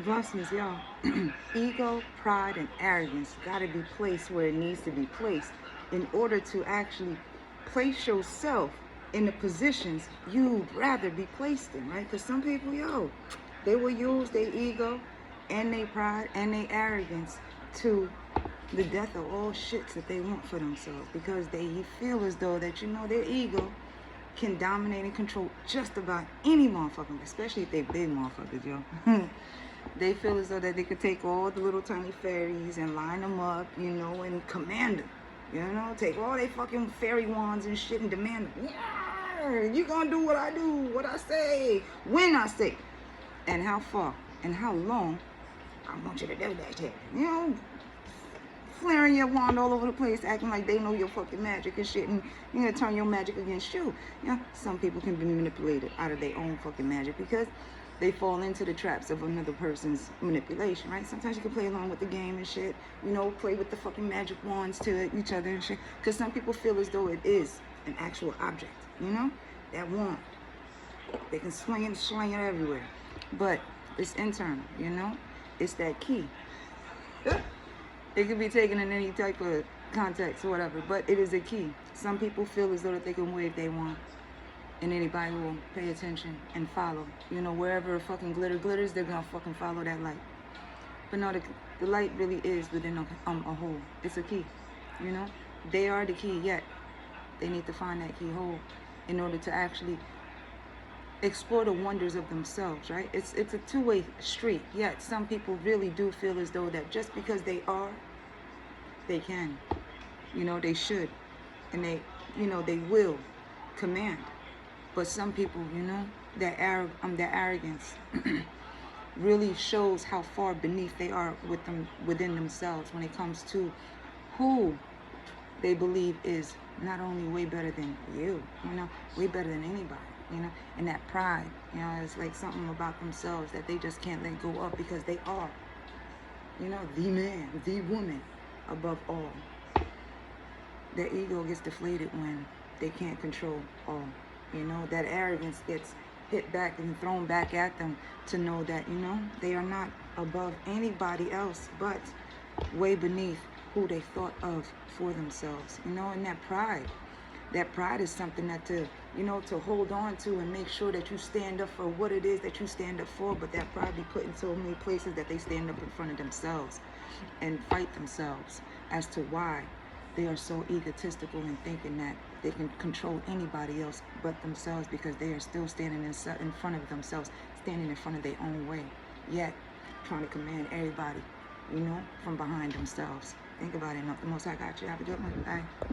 Thusness, y'all. Ego, pride, and arrogance gotta be placed where it needs to be placed in order to actually place yourself in the positions you'd rather be placed in, right? Because some people, yo, they will use their ego and their pride and their arrogance to the death of all shits that they want for themselves, because they feel as though that, you know, their ego can dominate and control just about any motherfucker, especially if they big motherfuckers, yo. They feel as though that they could take all the little tiny fairies and line them up, you know, and command them. You know, take all they fucking fairy wands and shit and demand them. Yeah, you gonna do what I do, what I say, when I say. And how far and how long I want you to do that shit. You know, flaring your wand all over the place, acting like they know your fucking magic and shit, and you're gonna turn your magic against you. You know, some people can be manipulated out of their own fucking magic because they fall into the traps of another person's manipulation, right? Sometimes you can play along with the game and shit, you know, play with the fucking magic wands to each other and shit, because some people feel as though it is an actual object, you know, that wand. They can swing and sling it everywhere, but it's internal, you know, it's that key. It can be taken in any type of context or whatever, but it is a key. Some people feel as though that they can wave they want, and anybody will pay attention and follow. You know, wherever fucking glitter glitters, they're gonna fucking follow that light. But no, the light really is within a hole. It's a key, you know? They are the key, yet they need to find that keyhole in order to actually explore the wonders of themselves, right? It's a two-way street, yet some people really do feel as though that just because they are, they can, you know, they should, and they, you know, they will command. But some people, you know, their arrogance really shows how far beneath they are within themselves when it comes to who they believe is not only way better than you know, way better than anybody, you know, and that pride, you know, it's like something about themselves that they just can't let go of because they are, you know, the man, the woman above all. Their ego gets deflated when they can't control all. You know, that arrogance gets hit back and thrown back at them to know that, you know, they are not above anybody else, but way beneath who they thought of for themselves, you know. And that pride is something that to, you know, to hold on to and make sure that you stand up for what it is that you stand up for. But that pride be put in so many places that they stand up in front of themselves and fight themselves as to why they are so egotistical in thinking that they can control anybody else but themselves, because they are still standing in front of themselves, standing in front of their own way, yet trying to command everybody, you know, from behind themselves. Think about it enough. The Most High got you. Have a good one. Bye.